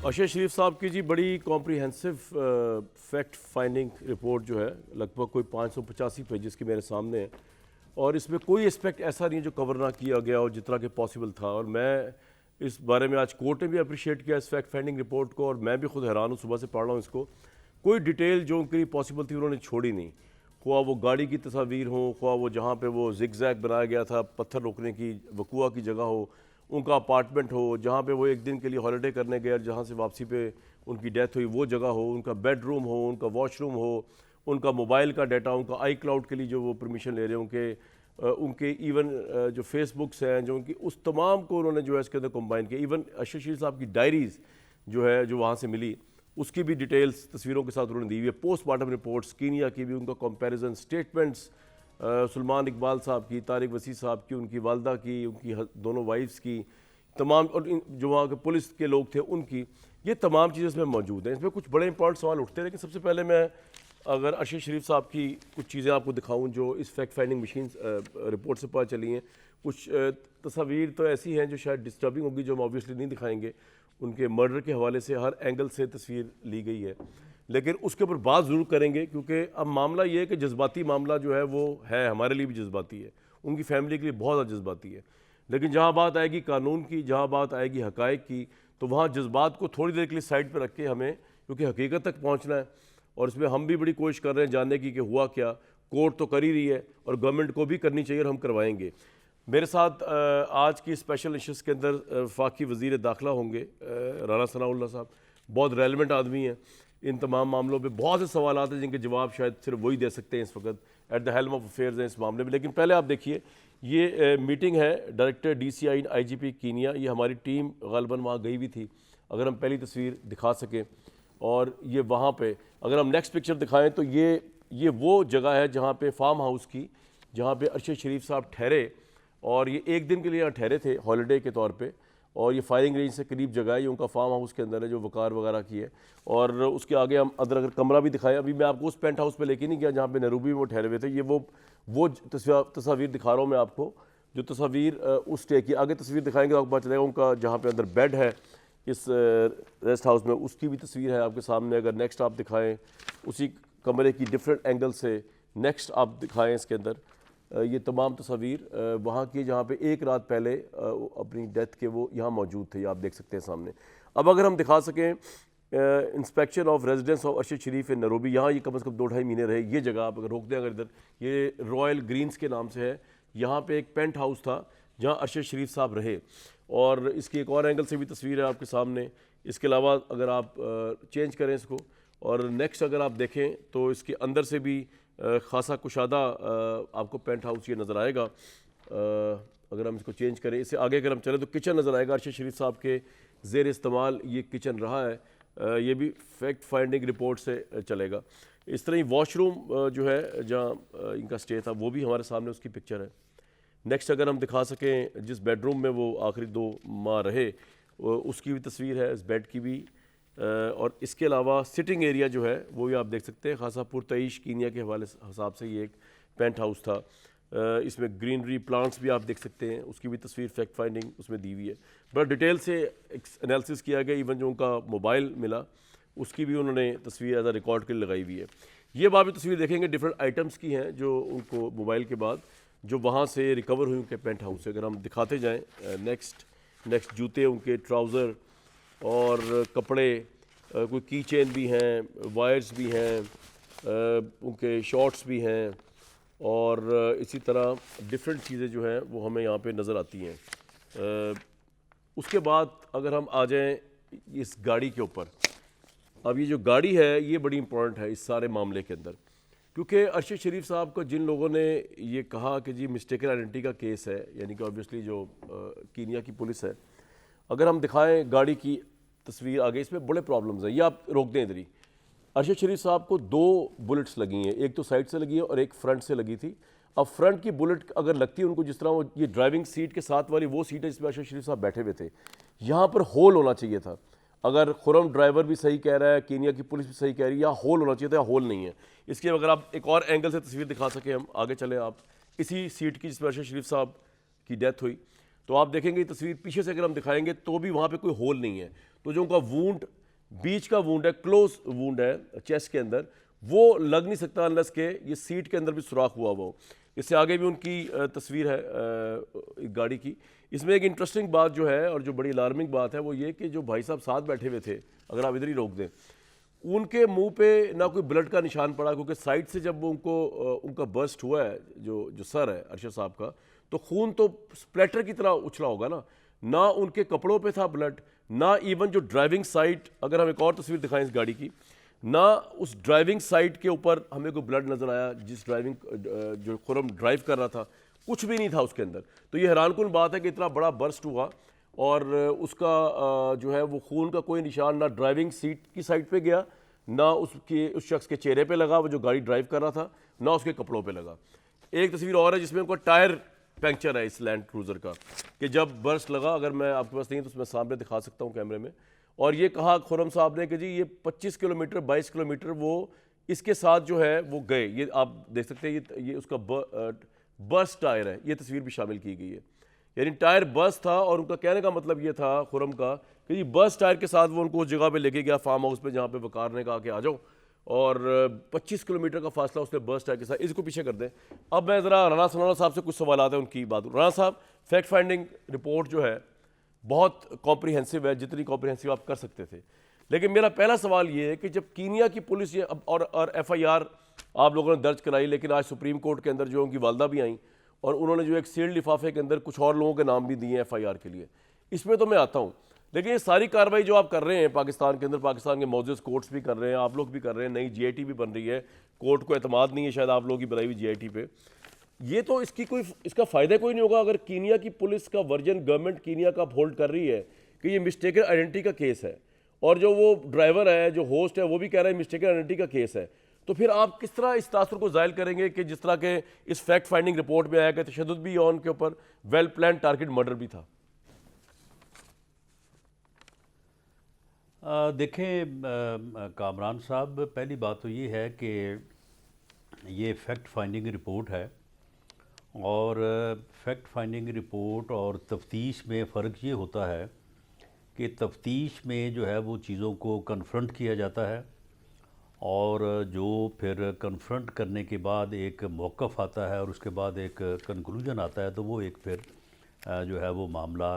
अशर शरीफ साहब की जी बड़ी कॉम्प्रिहेंसिव फैक्ट फाइंडिंग रिपोर्ट जो है लगभग कोई 585 पेजेस की मेरे सामने है और इसमें कोई एस्पेक्ट ऐसा नहीं है जो कवर ना किया गया और जितना कि पॉसिबल था। और मैं इस बारे में आज कोर्ट ने भी अप्रिशिएट किया इस फैक्ट फाइंडिंग रिपोर्ट को और मैं भी खुद हैरान हूँ, सुबह से पढ़ रहा हूँ इसको। कोई डिटेल जो उनके लिए पॉसिबल थी उन्होंने छोड़ी नहीं, ख्वा वो गाड़ी की तस्वीर हो, ख्वा वो जहाँ पे वो जिग जैग बनाया गया था पत्थर रोकने की वकुआ की जगह हो, उनका अपार्टमेंट हो जहाँ पे वो एक दिन के लिए हॉलिडे करने गए और जहाँ से वापसी पे उनकी डेथ हुई वो जगह हो, उनका बेडरूम हो, उनका वॉशरूम हो, उनका मोबाइल का डाटा, उनका आई क्लाउड के लिए जो वो परमिशन ले रहे हैं, उनके इवन जो फेसबुक्स हैं जो उनकी, उस तमाम को उन्होंने जो है इसके अंदर कंबाइन किया। इवन अशर शरीफ साहब की डायरीज़ जो है जो वहाँ से मिली उसकी भी डिटेल्स तस्वीरों के साथ उन्होंने दी हुई है। पोस्टमार्टम रिपोर्ट्स कीनिया की भी, उनका कंपैरिजन स्टेटमेंट्स सुलेमान इकबाल साहब की, तारिक वसी साहब की, उनकी वालदा की, उनकी दोनों वाइफ्स की, तमाम, और जो वहाँ के पुलिस के लोग थे उनकी, ये तमाम चीज़ें इसमें मौजूद हैं। इसमें कुछ बड़े इंपॉर्टेंट सवाल उठते हैं, लेकिन सबसे पहले मैं अगर अरशद शरीफ साहब की कुछ चीज़ें आपको दिखाऊं जो इस फैक्ट फाइंडिंग मशीन रिपोर्ट से पता चली हैं। कुछ तस्वीर तो ऐसी हैं जो शायद डिस्टर्बिंग होगी, जो हम ऑब्वियसली नहीं दिखाएंगे। उनके मर्डर के हवाले से हर एंगल से तस्वीर ली गई है, लेकिन उसके ऊपर बात ज़रूर करेंगे क्योंकि अब मामला ये है कि जज्बाती मामला जो है वो है, हमारे लिए भी जज्बाती है, उनकी फैमिली के लिए बहुत ज़्यादा जज्बाती है। लेकिन जहाँ बात आएगी कानून की, जहाँ बात आएगी हक़ाइक़ की, तो वहाँ जज्बात को थोड़ी देर के लिए साइड पर रख के हमें, क्योंकि हकीकत तक पहुँचना है और इसमें हम भी बड़ी कोशिश कर रहे हैं जानने की कि हुआ क्या। कोर्ट तो कर ही रही है और गवर्नमेंट को भी करनी चाहिए और हम करवाएंगे। मेरे साथ आज की स्पेशल इश्यूज़ के अंदर वफाकी वज़ीर दाखिला होंगे राना सनाउल्लाह साहब, बहुत रेलिवेंट आदमी हैं। इन तमाम मामलों पे बहुत से सवाल हैं जिनके जवाब शायद सिर्फ वही दे सकते हैं इस वक्त, at the helm of affairs हैं इस मामले में। लेकिन पहले आप देखिए, ये मीटिंग है डायरेक्टर DCI IGP कीनिया, ये हमारी टीम ग़ालिबन वहाँ गई हुई थी। अगर हम पहली तस्वीर दिखा सकें, और ये वहाँ पे अगर हम नेक्स्ट पिक्चर दिखाएं तो ये वो जगह है जहाँ पे फार्म हाउस की, जहाँ पे अरशद शरीफ साहब ठहरे और ये एक दिन के लिए यहाँ ठहरे थे हॉलिडे के तौर पे। और ये फायरिंग रेंज से करीब जगह है, ये उनका फार्म हाउस के अंदर है जो वकार वगैरह की है। और उसके आगे हम अगर कमरा भी दिखाएं, अभी मैं आपको उस पेंट हाउस पे लेके नहीं गया जहाँ पे नरूबी में वो ठहरे हुए थे। ये वो तस्वीर दिखा रहा हूँ मैं आपको, जो तस्वीर उस स्टे की। आगे तस्वीर दिखाएंगे तो आपको पता चलेगा उनका जहाँ पे अंदर बेड है इस रेस्ट हाउस में, उसकी भी तस्वीर है आपके सामने। अगर नेक्स्ट आप दिखाएं उसी कमरे की डिफरेंट एंगल से, नेक्स्ट आप दिखाएं इसके अंदर ये तमाम तस्वीर वहाँ की जहाँ पे एक रात पहले अपनी डेथ के वो यहाँ मौजूद थे, आप देख सकते हैं सामने। अब अगर हम दिखा सकें inspection of residence of Arshad Sharif in Nairobi, यहाँ ये कम से कम 2-2.5 महीने रहे। ये जगह आप अगर रोक दें, अगर इधर ये रॉयल ग्रीन्स के नाम से है, यहाँ पे एक पेंट हाउस था जहाँ अरशद शरीफ साहब रहे। और इसकी एक और एंगल से भी तस्वीर है आपके सामने। इसके अलावा अगर आप चेंज करें इसको और नेक्स्ट अगर आप देखें तो इसके अंदर से भी खासा कुशादा आपको पेंट हाउस ये नज़र आएगा। अगर हम इसको चेंज करें, इससे आगे अगर हम चलें तो किचन नज़र आएगा। अरशद शरीफ साहब के ज़ेर इस्तेमाल ये किचन रहा है, ये भी फैक्ट फाइंडिंग रिपोर्ट से चलेगा। इस तरह ही वॉशरूम जो है जहाँ इनका स्टे था वो भी हमारे सामने उसकी पिक्चर है। नेक्स्ट अगर हम दिखा सकें जिस बेडरूम में वो आखिरी 2 माह रहे उसकी भी तस्वीर है, इस बेड की भी। और इसके अलावा सिटिंग एरिया जो है वो भी आप देख सकते हैं, खासा पुरतईश कीनिया के हवाले हिसाब से ये एक पेंट हाउस था। इसमें ग्रीनरी प्लांट्स भी आप देख सकते हैं, उसकी भी तस्वीर फैक्ट फाइंडिंग उसमें दी हुई है। बड़ा डिटेल से एनालिसिस किया गया, इवन जो उनका मोबाइल मिला उसकी भी उन्होंने तस्वीर एज अ रिकॉर्ड के लिए लगाई हुई है। ये बात भी तस्वीर देखेंगे डिफरेंट आइटम्स की हैं जो उनको मोबाइल के बाद जो वहाँ से रिकवर हुई उनके पेंट हाउस से। अगर हम दिखाते जाएँ नेक्स्ट जूते, उनके ट्राउज़र और कपड़े, कोई की चेन भी हैं, वायर्स भी हैं, उनके शॉर्ट्स भी हैं, और इसी तरह डिफरेंट चीज़ें जो हैं वो हमें यहाँ पे नज़र आती हैं। उसके बाद अगर हम आ जाएं इस गाड़ी के ऊपर, अब ये जो गाड़ी है ये बड़ी इंपॉर्टेंट है इस सारे मामले के अंदर, क्योंकि अरशद शरीफ साहब को जिन लोगों ने ये कहा कि जी मिस्टेकन आइडेंटिटी का केस है, यानी कि ऑब्वियसली जो कीनिया की पुलिस है, अगर हम दिखाएं गाड़ी की तस्वीर आगे, इसमें बड़े प्रॉब्लम्स हैं। ये आप रोक दें इधर ही। अरशद शरीफ साहब को 2 बुलेट्स लगी हैं, एक तो साइड से लगी है और एक फ्रंट से लगी थी। अब फ्रंट की बुलेट अगर लगती है उनको, जिस तरह वो ये ड्राइविंग सीट के साथ वाली वो सीट है जिसमें अरशद शरीफ साहब बैठे हुए थे, यहाँ पर होल होना चाहिए था। अगर खुरम ड्राइवर भी सही कह रहा है, कीनिया की पुलिस भी सही कह रही है, यहाँ होल होना चाहिए था, होल नहीं है। इसके अगर आप एक और एंगल से तस्वीर दिखा सकें, हम आगे चलें, आप इसी सीट की जिसमें अरशद शरीफ साहब की डेथ हुई, तो आप देखेंगे तस्वीर पीछे से अगर हम दिखाएंगे तो भी वहाँ पे कोई होल नहीं है। तो जो उनका वूंड, बीच का वूंड है, क्लोज वूंड है चेस्ट के अंदर, वो लग नहीं सकता अनलेस के ये सीट के अंदर भी सुराख हुआ वो। इससे आगे भी उनकी तस्वीर है गाड़ी की। इसमें एक इंटरेस्टिंग बात जो है और जो बड़ी अलार्मिंग बात है वो ये कि जो भाई साहब साथ बैठे हुए थे, अगर आप इधर ही रोक दें, उनके मुंह पे ना कोई ब्लड का निशान पड़ा, क्योंकि साइड से जब वो उनका बर्स्ट हुआ है जो सर है अरशद साहब का, तो खून तो स्प्लेटर की तरह उछला होगा ना उनके कपड़ों पे था ब्लड, ना इवन जो ड्राइविंग साइड, अगर हम एक और तस्वीर दिखाएं इस गाड़ी की, ना उस ड्राइविंग साइड के ऊपर हमें कोई ब्लड नजर आया। जिस जो खुरम ड्राइव कर रहा था कुछ भी नहीं था उसके अंदर। तो ये हैरानकुन बात है कि इतना बड़ा बर्स्ट हुआ और उसका जो है वो खून का कोई निशान ना ड्राइविंग सीट की साइड पे गया, ना उस शख्स के चेहरे पे लगा वो जो गाड़ी ड्राइव कर रहा था, ना उसके कपड़ों पे लगा। एक तस्वीर और है जिसमें उनका टायर पंक्चर है इस लैंड क्रूज़र का, कि जब बर्स्ट लगा, अगर मैं आपके पास नहीं तो उसमें सामने दिखा सकता हूँ कैमरे में, और ये कहा खुरम साहब ने कि जी ये 25 किलोमीटर 22 किलोमीटर वो इसके साथ जो है वो गए। ये आप देख सकते हैं, ये उसका बर्स्ट टायर है, ये तस्वीर भी शामिल की गई है। यानी टायर बर्स्ट था और उनका कहने का मतलब ये था खुरम का कि ये बर्स्ट टायर के साथ वो उनको उस जगह पे लेके गया, फार्म हाउस पे, जहाँ पे वकार ने कहा कि आ जाओ, और 25 किलोमीटर का फासला उसने बर्स्ट टायर के साथ। इसको पीछे कर दें। अब मैं ज़रा राणा सनाउल्लाह साहब से कुछ सवाल आते हैं उनकी बात। राणा साहब, फैक्ट फाइंडिंग रिपोर्ट जो है बहुत कॉम्प्रिहेंसिव है, जितनी कॉम्प्रिहेंसिव आप कर सकते थे, लेकिन मेरा पहला सवाल ये है कि जब कीनिया की पुलिस ये और FIR आप लोगों ने दर्ज कराई, लेकिन आज सुप्रीम कोर्ट के अंदर जो उनकी वालदा भी आई और उन्होंने जो एक सील्ड लिफाफे के अंदर कुछ और लोगों के नाम भी दिए FIR के लिए, इसमें तो मैं आता हूँ, लेकिन ये सारी कार्रवाई जो आप कर रहे हैं पाकिस्तान के अंदर, पाकिस्तान के मौजूद कोर्ट्स भी कर रहे हैं, आप लोग भी कर रहे हैं, नई GIT भी बन रही है, कोर्ट को एतमाद नहीं है शायद आप लोग की बनाई हुई GIT पे, ये तो इसका फ़ायदा कोई नहीं होगा अगर कीनिया की पुलिस का वर्जन गवर्नमेंट कीनिया का होल्ड कर रही है कि ये मिस्टेकन आइडेंटिटी का केस है, और जो वो ड्राइवर है, जो होस्ट है, वो भी कह रहा है मिस्टेकन आइडेंटिटी का केस है, तो फिर आप किस तरह इस तासुर को ज़ाहिर करेंगे कि जिस तरह के इस फैक्ट फाइंडिंग रिपोर्ट में आया कि तशद्दुद भी ऑन के ऊपर वेल प्लान टारगेट मर्डर भी था? देखें कामरान साहब, पहली बात तो ये है कि ये फैक्ट फाइंडिंग रिपोर्ट है, और फैक्ट फाइंडिंग रिपोर्ट और तफ्तीश में फ़र्क ये होता है कि तफ्तीश में जो है वो चीज़ों को कन्फ्रंट किया जाता है, और जो फिर कन्फ्रंट करने के बाद एक मौक़िफ़ आता है और उसके बाद एक कंक्लूजन आता है, तो वो एक फिर जो है वो मामला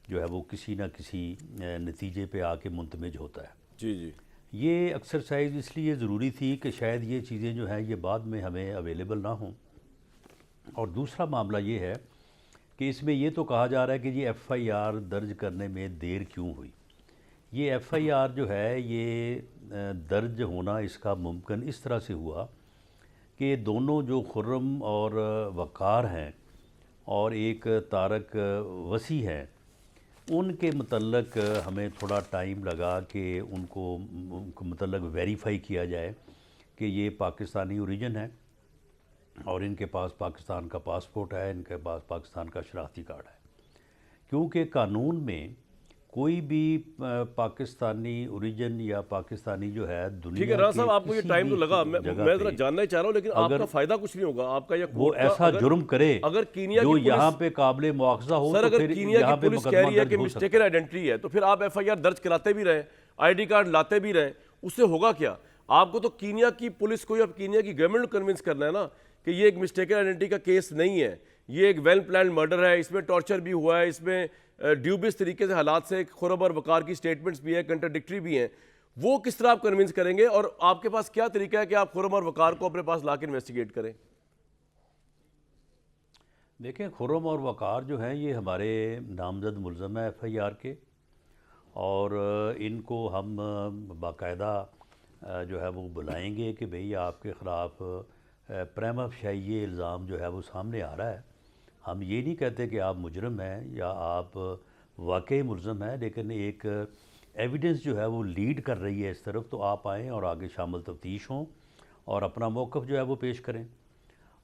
जो है वो किसी न किसी नतीजे पे आके मुंतमिज होता है। जी जी। ये एक्सरसाइज इसलिए ज़रूरी थी कि शायद ये चीज़ें जो हैं ये बाद में हमें अवेलेबल ना हों। और दूसरा मामला ये है कि इसमें ये तो कहा जा रहा है कि ये FIR दर्ज करने में देर क्यों हुई। ये FIR जो है ये दर्ज होना इसका मुमकिन इस तरह से हुआ कि दोनों जो खुर्रम और वक़ार हैं और एक तारक वसी हैं, उनके मतलब हमें थोड़ा टाइम लगा कि उनको मतलब वेरीफाई किया जाए कि ये पाकिस्तानी ओरिजिन है और इनके पास पाकिस्तान का पासपोर्ट है, इनके पास पाकिस्तान का शनाख्ती कार्ड है। क्योंकि कानून में कोई भी पाकिस्तानी ओरिजिन या पाकिस्तानी जो है दुनिया, ठीक है राणा साहब, आपको ये टाइम तो लगा, मैं जरा जानना ही चाह रहा हूँ, लेकिन आपका फायदा कुछ नहीं होगा आपका, या वो ऐसा जुर्म करे अगर कीनिया जो यहाँ पे काबिले मुआखजा हो, सर, तो अगर फिर कीनिया की पुलिस कह रही है कि मिस्टेकन आइडेंटिटी है, तो फिर आप FIR दर्ज कराते भी रहे, ID कार्ड लाते भी रहे, उससे होगा क्या? आपको तो कीनिया की पुलिस को या कीनिया की गवर्नमेंट को कन्विंस करना है ना कि ये एक मिस्टेकन आइडेंटिटी का केस नहीं है, ये एक वेल प्लान मर्डर है, इसमें टॉर्चर भी हुआ है, इसमें ड्यूबियस तरीके से हालात से खुरम और वकार की स्टेटमेंट्स भी है, कंट्राडिक्टरी भी हैं। वो किस तरह आप कन्विंस करेंगे, और आपके पास क्या तरीका है कि आप खुरम और वकार को अपने पास लाके इन्वेस्टिगेट करें? देखें, खुर्रम और वक़ार जो हैं ये हमारे नामज़द मुल्ज़म है FIR के, और इनको हम बाकायदा जो है वो बुलाएंगे कि भई आपके ख़िलाफ़ प्रिमा फ़ेशी ये इल्ज़ाम जो है वो सामने आ रहा है। हम ये नहीं कहते कि आप मुजरम हैं या आप वाकई मुल्ज़म हैं, लेकिन एक एविडेंस जो है वो लीड कर रही है इस तरफ, तो आप आएँ और आगे शामिल तफ्तीश हों और अपना मौक़िफ़ जो है वो पेश करें।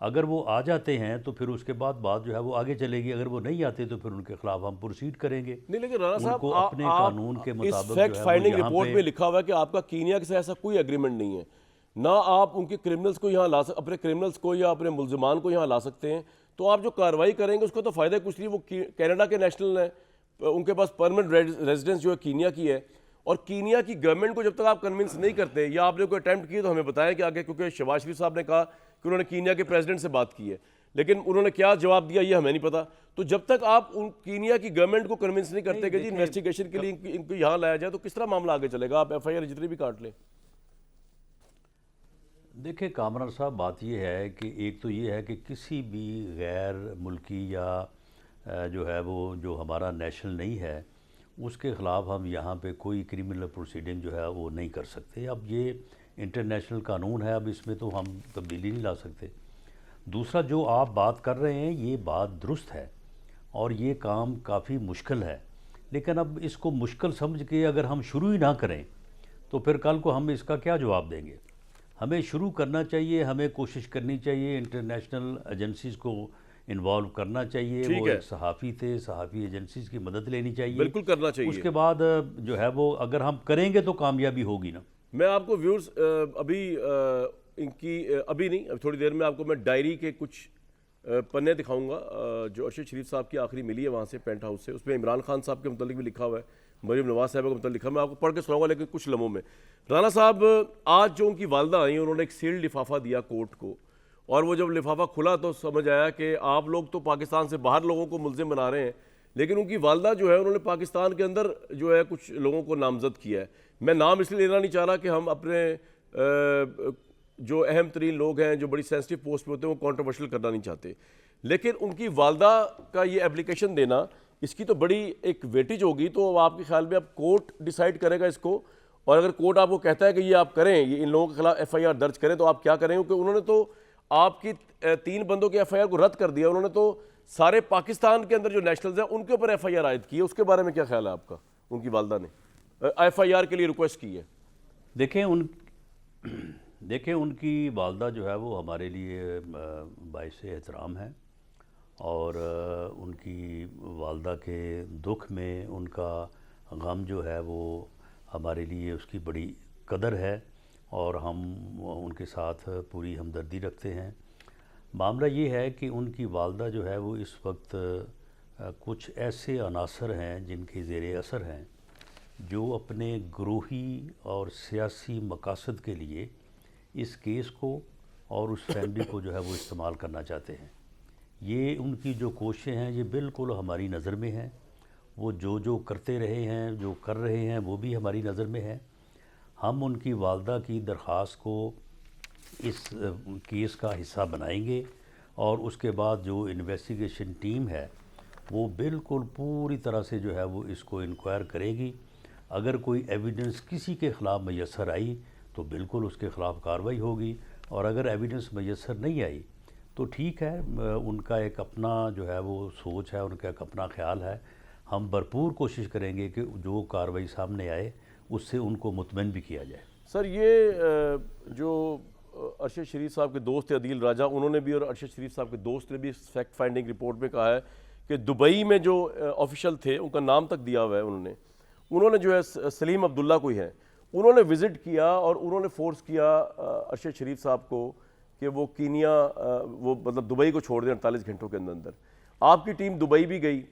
अगर वो आ जाते हैं तो फिर उसके बाद बात जो है वो आगे चलेगी, अगर वो नहीं आते तो फिर उनके खिलाफ हम प्रोसीड करेंगे। नहीं, लेकिन राणा साहब, उनको अपने कानून के मुताबिक फैक्ट फाइंडिंग रिपोर्ट में लिखा हुआ है कि आपका कीनिया के साथ ऐसा कोई एग्रीमेंट नहीं है, ना आप उनके क्रिमिनल्स को यहाँ ला अपने क्रिमिनल्स को या अपने मुल्जिमान को यहाँ ला सकते हैं, तो आप जो कार्रवाई करेंगे उसको तो फ़ायदा कुछ नहीं। वो कनाडा के नेशनल हैं, उनके पास परमानेंट रेजिडेंस जो है कीनिया की है, और कीनिया की गवर्नमेंट को जब तक आप कन्विंस नहीं करते, या आपने कोई अटैम्प्ट किया तो हमें बताएं कि आगे, क्योंकि शहबाज शरीफ साहब ने कहा कि उन्होंने कीनिया के प्रेसिडेंट से बात की है, लेकिन उन्होंने क्या जवाब दिया ये हमें नहीं पता। तो जब तक आप उन कीनिया की गवर्नमेंट को कन्विंस नहीं करते कि जी इन्वेस्टिगेशन के लिए इनको यहाँ लाया जाए, तो किस तरह मामला आगे चलेगा? आप FIR जितनी भी काट लें। देखिए कामरान साहब, बात ये है कि एक तो ये है कि किसी भी गैर मुल्की या जो है वो जो हमारा नेशनल नहीं है उसके ख़िलाफ़ हम यहाँ पे कोई क्रिमिनल प्रोसीडिंग जो है वो नहीं कर सकते। अब ये इंटरनेशनल कानून है, अब इसमें तो हम तब्दीली नहीं ला सकते। दूसरा, जो आप बात कर रहे हैं ये बात दुरुस्त है और ये काम काफ़ी मुश्किल है, लेकिन अब इसको मुश्किल समझ के अगर हम शुरू ही ना करें तो फिर कल को हम इसका क्या जवाब देंगे? हमें शुरू करना चाहिए, हमें कोशिश करनी चाहिए, इंटरनेशनल एजेंसीज़ को इन्वॉल्व करना चाहिए। ठीक वो है। एक सहाफ़ी थे, सहाफ़ी एजेंसीज़ की मदद लेनी चाहिए, बिल्कुल करना चाहिए। उसके बाद जो है वो अगर हम करेंगे तो कामयाबी होगी ना। मैं आपको व्यूअर्स अभी इनकी अभी नहीं, अभी थोड़ी देर में आपको मैं डायरी के कुछ पन्ने दिखाऊंगा जो अरशद शरीफ साहब की आखिरी मिली है वहाँ से, पेंट हाउस से। उसमें इमरान खान साहब के मतलब भी लिखा हुआ है, मरीम नवाज साहब के मतलब लिखा है। मैं आपको पढ़ के सुनाऊंगा लेकिन कुछ लम्हों में। राना साहब, आज जो उनकी वालदा आई, उन्होंने एक सील्ड लिफाफा दिया कोर्ट को, और वो जब लिफाफा खुला तो समझ आया कि आप लोग तो पाकिस्तान से बाहर लोगों को मुलजिम बना रहे हैं, लेकिन उनकी वालदा जो है उन्होंने पाकिस्तान के अंदर जो है कुछ लोगों को नामजद किया है। मैं नाम इसलिए लेना नहीं चाह रहा कि हम अपने जो अहम तरीन लोग हैं जो बड़ी सेंसिटिव पोस्ट पे होते हैं वो कॉन्ट्रोवर्शियल करना नहीं चाहते, लेकिन उनकी वालदा का ये एप्लीकेशन देना, इसकी तो बड़ी एक वेटेज होगी। तो आपके ख्याल में अब कोर्ट डिसाइड करेगा इसको, और अगर कोर्ट आपको कहता है कि ये आप करें, ये इन लोगों के खिलाफ FIR दर्ज करें, तो आप क्या करें? क्योंकि उन्होंने तो आपकी 3 बंदों के FIR को रद्द कर दिया, उन्होंने तो सारे पाकिस्तान के अंदर जो नेशनल्स हैं उनके ऊपर FIR आयद की है। उसके बारे में क्या ख्याल है आपका? उनकी वालदा ने FIR के लिए रिक्वेस्ट की है। देखें उनकी वालदा जो है वो हमारे लिए बाइस एहतराम है, और उनकी वालदा के दुख में उनका गम जो है वो हमारे लिए उसकी बड़ी कदर है, और हम उनके साथ पूरी हमदर्दी रखते हैं। मामला ये है कि उनकी वालदा जो है वो इस वक्त कुछ ऐसे अनासर हैं जिनके ज़ेरे असर हैं, जो अपने ग्रोही और सियासी मकासद के लिए इस केस को और उस फैमिली को जो है वो इस्तेमाल करना चाहते हैं। ये उनकी जो कोशिशें हैं ये बिल्कुल हमारी नज़र में हैं। वो जो करते रहे हैं, जो कर रहे हैं, वो भी हमारी नज़र में है। हम उनकी वालदा की दरख्वास्त को इस केस का हिस्सा बनाएंगे, और उसके बाद जो इन्वेस्टिगेशन टीम है वो बिल्कुल पूरी तरह से जो है वो इसको इंक्वायर करेगी। अगर कोई एविडेंस किसी के ख़िलाफ़ मैसर आई तो बिल्कुल उसके ख़िलाफ़ कार्रवाई होगी, और अगर एविडेंस मैसर नहीं आई तो ठीक है, उनका एक अपना जो है वो सोच है, उनका एक अपना ख्याल है। हम भरपूर कोशिश करेंगे कि जो कार्रवाई सामने आए उससे उनको मुतमईन भी किया जाए। सर, ये जो अरशद शरीफ साहब के दोस्त अदील राजा, उन्होंने भी, और अरशद शरीफ साहब के दोस्त ने भी फैक्ट फाइंडिंग रिपोर्ट में कहा है कि दुबई में जो ऑफिशियल थे, उनका नाम तक दिया हुआ है, उन्होंने जो है सलीम अब्दुल्ला कोई है, उन्होंने विज़िट किया और उन्होंने फोर्स किया अरशद शरीफ साहब को कि वो कीनिया वो मतलब दुबई को छोड़ दें 48 घंटों के अंदर अंदर। आपकी टीम दुबई भी गई,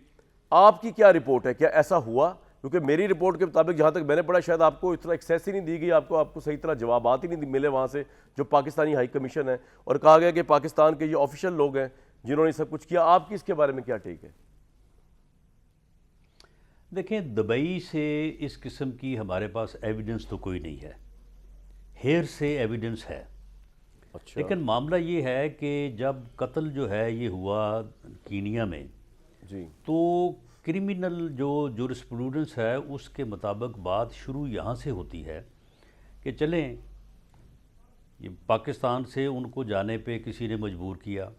आपकी क्या रिपोर्ट है, क्या ऐसा हुआ? क्योंकि मेरी रिपोर्ट के मुताबिक, जहाँ तक मैंने पढ़ा, शायद आपको इतना एक्सेस ही नहीं दी गई, आपको सही तरह जवाबात ही नहीं मिले वहाँ से जो पाकिस्तानी हाई कमीशन है, और कहा गया कि पाकिस्तान के ये ऑफिशियल लोग हैं जिन्होंने सब कुछ किया। आपकी इसके बारे में क्या टेक है? देखें, दुबई से इस किस्म की हमारे पास एविडेंस तो कोई नहीं है, हेर से एविडेंस है। अच्छा। लेकिन मामला ये है कि जब कत्ल जो है ये हुआ कीनिया में जी, तो क्रिमिनल जो जुरिस्प्रूडेंस है उसके मुताबिक बात शुरू यहाँ से होती है कि चलें, ये पाकिस्तान से उनको जाने पे किसी ने मजबूर किया।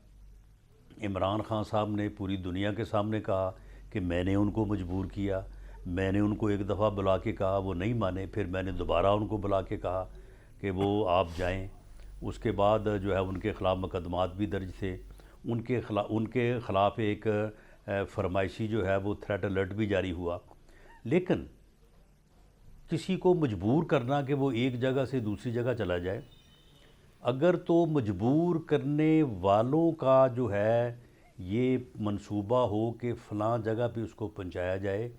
इमरान खान साहब ने पूरी दुनिया के सामने कहा कि मैंने उनको मजबूर किया, मैंने उनको एक दफ़ा बुला के कहा, वो नहीं माने, फिर मैंने दोबारा उनको बुला के कहा कि वो आप जाएं। उसके बाद जो है उनके ख़िलाफ़ मुकदमात भी दर्ज थे, उनके ख़िलाफ़ एक फरमाइशी जो है वो थ्रेट अलर्ट भी जारी हुआ। लेकिन किसी को मजबूर करना कि वो एक जगह से दूसरी जगह चला जाए, अगर तो मजबूर करने वालों का जो है ये मंसूबा हो कि फ़लाँ जगह पे उसको पहुंचाया जाए,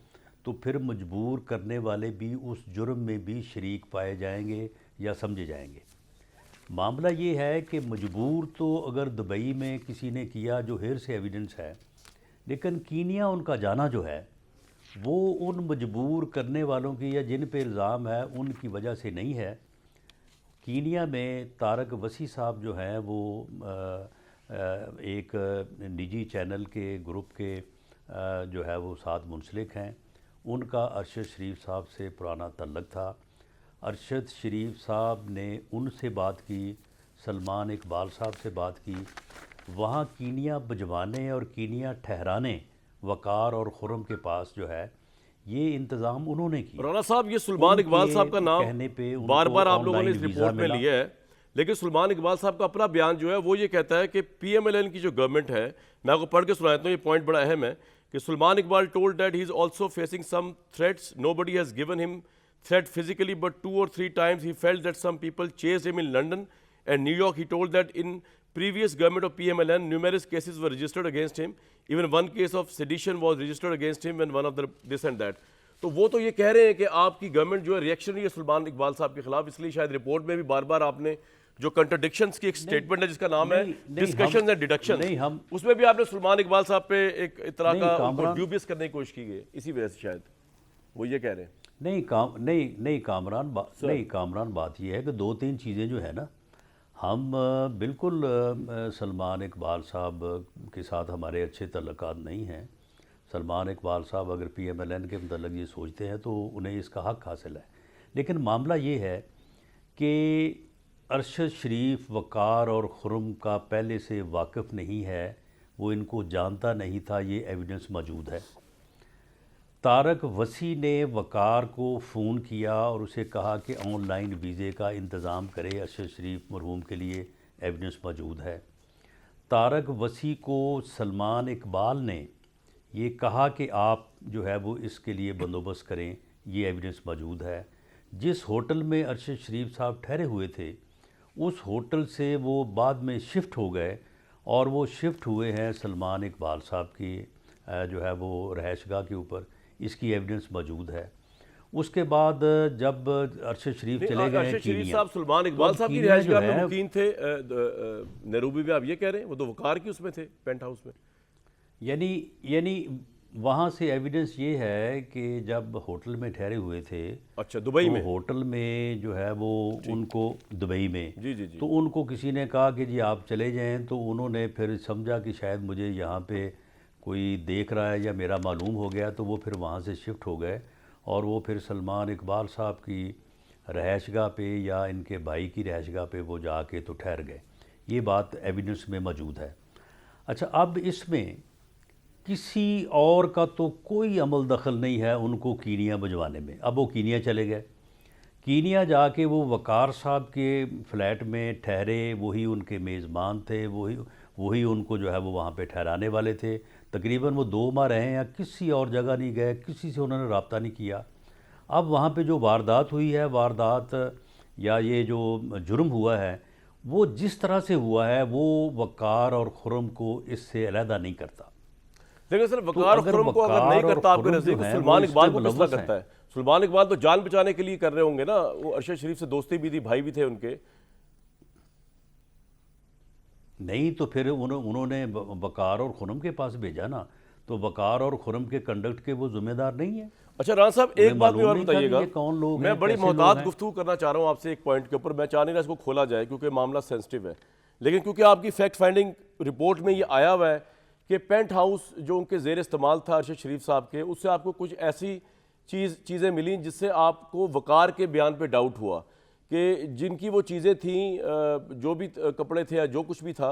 तो फिर मजबूर करने वाले भी उस जुर्म में भी शरीक पाए जाएंगे या समझे जाएंगे। मामला ये है कि मजबूर तो अगर दुबई में किसी ने किया जो हेर से एविडेंस है, लेकिन कीनिया उनका जाना जो है वो उन मजबूर करने वालों की या जिन पे इल्ज़ाम है उनकी वजह से नहीं है। कीनिया में तारक वसी साहब जो हैं वो एक निजी चैनल के ग्रुप के जो है वो साथ मुंसलिक हैं। उनका अरशद शरीफ साहब से पुराना तल्लक था। अरशद शरीफ साहब ने उनसे बात की, सलमान इकबाल साहब से बात की। वहाँ कीनिया भिजवाने और कीनिया ठहराने वकार और खुरम के पास जो है ये इंतज़ाम उन्होंने किया। राना साहब, ये सुलेमान इकबाल साहब का नाम कहने पे बार बार आप लोगों ने ऑनलाइन इस वीज़ा रिपोर्ट में मिला। लिया है, लेकिन सुलेमान इकबाल साहब का अपना बयान जो है वो ये कहता है कि पीएमएलएन की जो गवर्नमेंट है, मैं आपको पढ़ के सुना देता हूँ, ये पॉइंट बड़ा अहम है कि Suleman Iqbal told that he is also facing some threats, nobody has given him threat physically, but 2 or 3 times he felt that some people chased him in London and New York. He told that in previous government of PMLN, numerous cases were registered against him. Even one case of sedition was registered against him and one of the this and that. तो वो तो ये कह रहे हैं कि आपकी government जो है रिएक्शनरी है सुलेमान इकबाल साहब के खिलाफ, इसलिए शायद रिपोर्ट में भी बार बार आपने जो कंट्राडिक्शंस की एक स्टेटमेंट है जिसका नाम है डिस्कशन एंड डिडक्शन, उसमें भी आपने सुलेमान इकबाल साहब पे एक तरह का ड्यूबियस करने की कोशिश की गई, इसी वजह से शायद वो ये कह रहे हैं। नहीं कामरान, बात यह है कि 2-3 चीज़ें जो है ना, हम बिल्कुल सलमान इकबाल साहब के साथ हमारे अच्छे तल्लुकात नहीं हैं। सलमान इकबाल साहब अगर पीएमएलएन के मतलब ये सोचते हैं तो उन्हें इसका हक हासिल है, लेकिन मामला ये है कि अरशद शरीफ वकार और खुरम का पहले से वाकिफ़ नहीं है, वो इनको जानता नहीं था, ये एविडेंस मौजूद है। तारक वसी ने वकार को फ़ोन किया और उसे कहा कि ऑनलाइन वीज़े का इंतज़ाम करे अरशद शरीफ मरहूम के लिए, एविडेंस मौजूद है। तारक वसी को सलमान इकबाल ने ये कहा कि आप जो है वो इसके लिए बंदोबस्त करें, ये एविडेंस मौजूद है। जिस होटल में अरशद शरीफ साहब ठहरे हुए थे उस होटल से वो बाद में शिफ्ट हो गए और वो शिफ्ट हुए हैं सलमान इकबाल साहब की जो है वो रहायशगाह के ऊपर, इसकी एविडेंस मौजूद है। उसके बाद जब अरशद शरीफ चले गए अरशद शरीफ साहब सुलेमान इकबाल साहब की रिहायशगाह में मुकीम थे नैरोबी में, आप ये कह रहे हैं वो तो वकार की उसमें थे, पेंट हाउस में। यानी वहाँ से एविडेंस ये है कि जब होटल में ठहरे हुए थे, अच्छा दुबई तो में, होटल में जो है वो उनको दुबई में जी, तो उनको किसी ने कहा कि जी आप चले जाएं, तो उन्होंने फिर समझा कि शायद मुझे यहाँ पे कोई देख रहा है या मेरा मालूम हो गया, तो वो फिर वहाँ से शिफ्ट हो गए और वो फिर सलमान इकबाल साहब की रहायशगाह पे या इनके भाई की रहायशगाह पे वो जाके तो ठहर गए। ये बात एविडेंस में मौजूद है। अच्छा, अब इसमें किसी और का तो कोई अमल दखल नहीं है उनको कीनिया भिजवाने में। अब वो कीनिया चले गए, कीनिया जाके वो वकार साहब के फ़्लैट में ठहरे, वही उनके मेज़बान थे, वही उनको जो है वो वहाँ पे ठहराने वाले थे। तकरीबन वो 2 माह रहे या किसी और जगह नहीं गए, किसी से उन्होंने रब्ता नहीं किया। अब वहाँ पे जो वारदात हुई है, वारदात या ये जो जुर्म हुआ है, वो जिस तरह से हुआ है वो वकार और खुरम को इससे अलहदा नहीं करता। देखिए सर, वकार और खुरम को अगर नहीं करता आपके नज़दीक, सुलेमान इकबाल को किस तरह करता है? सुलेमान इकबाल तो जान बचाने के लिए कर रहे होंगे ना, वो अरशद शरीफ से दोस्ती भी थी, भाई भी थे उनके। नहीं तो फिर उन्होंने वकार और खुरम के पास भेजा ना, तो वकार और खुरम के कंडक्ट के वो जिम्मेदार नहीं है। अच्छा राना साहब, एक बात भी और बताइएगा, कौन लोग मैं बड़ी मोहतात गुफ्तगू करना चाह रहा हूँ आपसे एक पॉइंट के ऊपर, मैं चाह नहीं रहा इसको खोला जाए क्योंकि मामला सेंसिटिव है, लेकिन क्योंकि आपकी फैक्ट फाइंडिंग रिपोर्ट में ये आया हुआ है कि पेंट हाउस जो उनके ज़ेर इस्तेमाल था अरशद शरीफ साहब के, उससे आपको कुछ ऐसी चीज़ें मिली जिससे आपको वकार के बयान पे डाउट हुआ कि जिनकी वो चीज़ें थीं, जो भी कपड़े थे या जो कुछ भी था,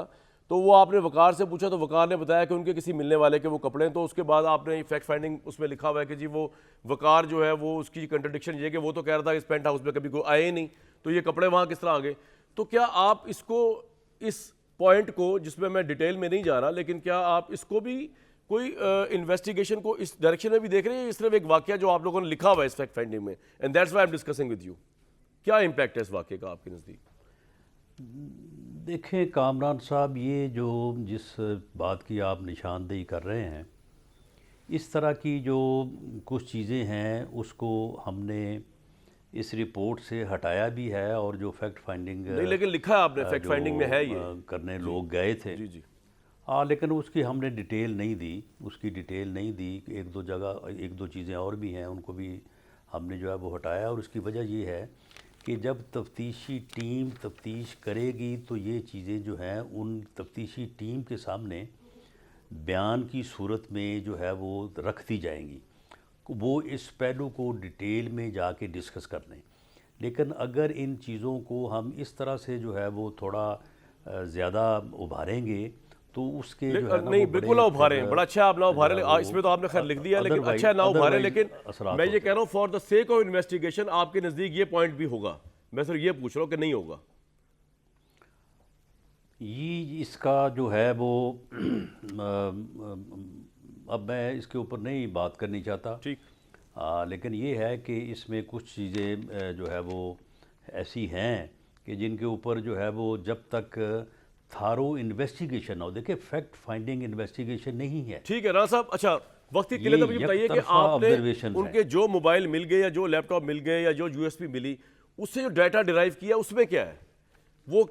तो वो आपने वकार से पूछा तो वकार ने बताया कि उनके किसी मिलने वाले के वो कपड़े हैं। तो उसके बाद आपने फैक्ट फाइंडिंग उसमें लिखा हुआ है कि जी वो वकार जो है वो उसकी कंट्रडिक्शन ये कि वो तो कह रहा था इस पेंट हाउस में कभी कोई आए ही नहीं, तो ये कपड़े वहाँ किस तरह आ गए? तो क्या आप इसको, इस पॉइंट को, जिसमें मैं डिटेल में नहीं जा रहा, लेकिन क्या आप इसको भी कोई इन्वेस्टिगेशन को इस डायरेक्शन में भी देख रहे हैं? सिर्फ एक वाकया जो आप लोगों ने लिखा हुआ है इस फैक्ट फाइंडिंग में, and that's why I am discussing with you, क्या इम्पैक्ट है इस वाकये का आपके नज़दीक? देखें कामरान साहब, ये जो जिस बात की आप निशानदेही कर रहे हैं, इस तरह की जो कुछ चीज़ें हैं उसको हमने इस रिपोर्ट से हटाया भी है, और जो फैक्ट फाइंडिंग नहीं, लेकिन लिखा है आपने फैक्ट जो फाइंडिंग में है ये। करने लोग गए थे। जी जी। हाँ, लेकिन उसकी हमने डिटेल नहीं दी, उसकी डिटेल नहीं दी। एक दो जगह एक दो चीज़ें और भी हैं, उनको भी हमने जो है वो हटाया। और उसकी वजह ये है कि जब तफ्तीशी टीम तफ्तीश करेगी तो ये चीज़ें जो हैं उन तफ्तीशी टीम के सामने बयान की सूरत में जो है वो रख दी जाएंगी, वो इस पहलू को डिटेल में जाके डिस्कस कर लें। लेकिन अगर इन चीज़ों को हम इस तरह से जो है वो थोड़ा ज़्यादा उभारेंगे तो उसके जो है ना नहीं वो बिल्कुल ना उभारे, बड़ा अच्छा आप ना उभारे, इसमें तो आपने खैर लिख दिया, लेकिन अच्छा ना उभारे। लेकिन मैं ये कह रहा हूँ for the sake of investigation आपके नज़दीक ये पॉइंट भी होगा, मैं सिर्फ ये पूछ रहा हूँ कि नहीं होगा। ये इसका जो है वो अब मैं इसके ऊपर नहीं बात करनी चाहता। ठीक। लेकिन ये है कि इसमें कुछ चीज़ें जो है वो ऐसी हैं कि जिनके ऊपर जो है वो जब तक थारो इन्वेस्टिगेशन हो, देखिए फैक्ट फाइंडिंग इन्वेस्टिगेशन नहीं है। ठीक है राणा साहब, अच्छा वक्त के लिए तो मुझे बताइए कि आपने उनके जो मोबाइल मिल गए या जो लैपटॉप मिल गए या जो यूएसबी मिली, उससे जो डाटा डिराइव किया उसमें क्या है, वो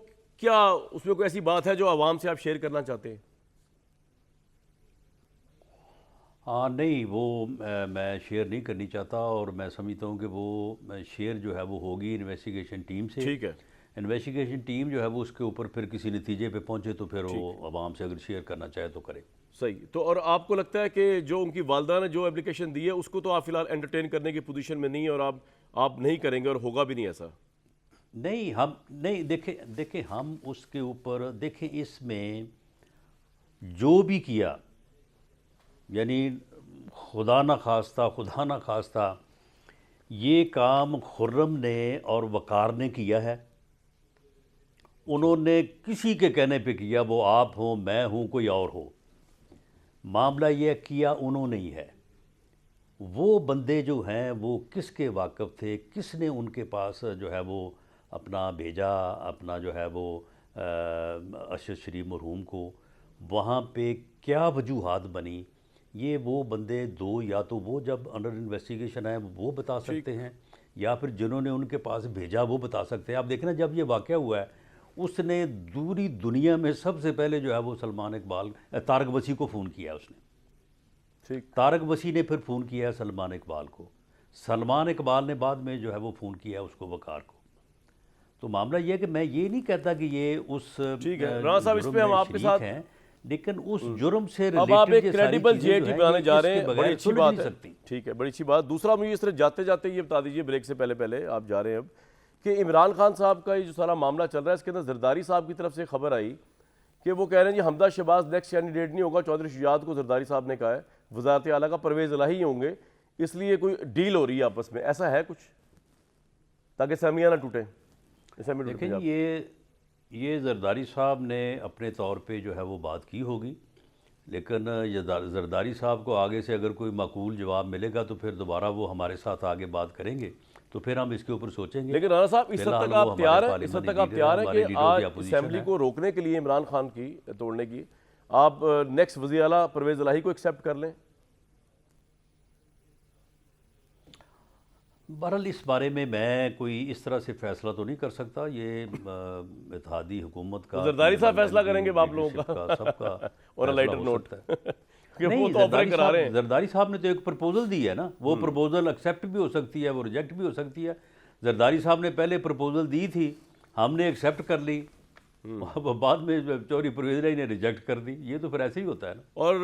क्या उसमें कोई ऐसी बात है जो आवाम से आप शेयर करना चाहते हैं? हाँ नहीं, वो मैं शेयर नहीं करनी चाहता, और मैं समझता हूँ कि वो शेयर जो है वो होगी इन्वेस्टिगेशन टीम से। ठीक है। इन्वेस्टिगेशन टीम जो है वो उसके ऊपर फिर किसी नतीजे पे पहुंचे तो फिर वो आवाम से अगर शेयर करना चाहे तो करे। सही। तो और आपको लगता है कि जो उनकी वालदा ने जो एप्लीकेशन दी है उसको तो आप फिलहाल एंटरटेन करने की पोजीशन में नहीं है, और आप नहीं करेंगे और होगा भी नहीं ऐसा? नहीं, हम नहीं, देखे हम उसके ऊपर देखें, इसमें जो भी किया, यानी खुदा ना खास्ता ये काम खुर्रम ने और वकार ने किया है। उन्होंने किसी के कहने पे किया, वो आप हो, मैं हूँ, कोई और हो, मामला ये किया उन्होंने ही है। वो बंदे जो हैं वो किसके वाकिफ़ थे, किसने उनके पास जो है वो अपना भेजा, अपना जो है वो अरशद शरीफ मरहूम को, वहाँ पे क्या वजूहात बनी, ये वो बंदे दो या तो वो जब अंडर इन्वेस्टिगेशन है वो बता सकते हैं, या फिर जिन्होंने उनके पास भेजा वो बता सकते हैं। आप देखना जब ये वाक़या हुआ है उसने दूरी दुनिया में सबसे पहले जो है वो सलमान इकबाल, तारक वसी को फ़ोन किया उसने। ठीक। तारक वसी ने फिर फ़ोन किया सलमान इकबाल को, सलमान इकबाल ने बाद में जो है वो फ़ोन किया उसको, वकार को। तो मामला ये है कि मैं ये नहीं कहता कि ये उस ठीक है राणा साहब, इस पे हम आपके साथ हैं, लेकिन उस जुर्म से अब आप एक रिलेटेड क्रेडिबल जेटी बनाने जा रहे हैं, बड़ी अच्छी बात है। सकती। ठीक है, बड़ी अच्छी बात। दूसरा मुझे इस तरह जाते जाते ये बता दीजिए, ब्रेक से पहले पहले आप जा रहे हैं अब, कि इमरान खान साहब का ये जो सारा मामला चल रहा है इसके अंदर जरदारी साहब की तरफ से खबर आई कि वो कह रहे हैं जी हमदा शहबाज नेक्स्ट कैंडिडेट नहीं होगा। चौधरी शुजात को जरदारी साहब ने कहा है, वज़ारत आला का परवेज़ इलाही होंगे, इसलिए कोई डील हो रही है आपस में, ऐसा है कुछ, ताकि सहमियाँ ना टूटें? लेकिन ये जरदारी साहब ने अपने तौर पे जो है वो बात की होगी, लेकिन ये जरदारी साहब को आगे से अगर कोई माकूल जवाब मिलेगा तो फिर दोबारा वो हमारे साथ आगे बात करेंगे, तो फिर हम इसके ऊपर सोचेंगे। लेकिन राणा साहब इस हद तक आप तैयार हैं, इस हद तक आप तैयार हैं कि आज असेंबली को रोकने के लिए, इमरान खान की तोड़ने की, आप नेक्स्ट वज़ीर आला परवेज़ इलाही को एक्सेप्ट कर लें? बहरहाल इस बारे में मैं कोई इस तरह से फैसला तो नहीं कर सकता, ये इत्तेहादी हुकूमत का, जरदारी साहब फैसला करेंगे आप लोगों का सबका और लाइटर नोट नहीं, जरदारी साहब ने तो एक प्रपोजल दी है ना, वो प्रपोजल एक्सेप्ट भी हो सकती है, वो रिजेक्ट भी हो सकती है। जरदारी साहब ने पहले प्रपोजल दी थी, हमने एक्सेप्ट कर ली, बाद में चौधरी परवेज़ इलाही ने रिजेक्ट कर दी। ये तो फिर ऐसे ही होता है ना। और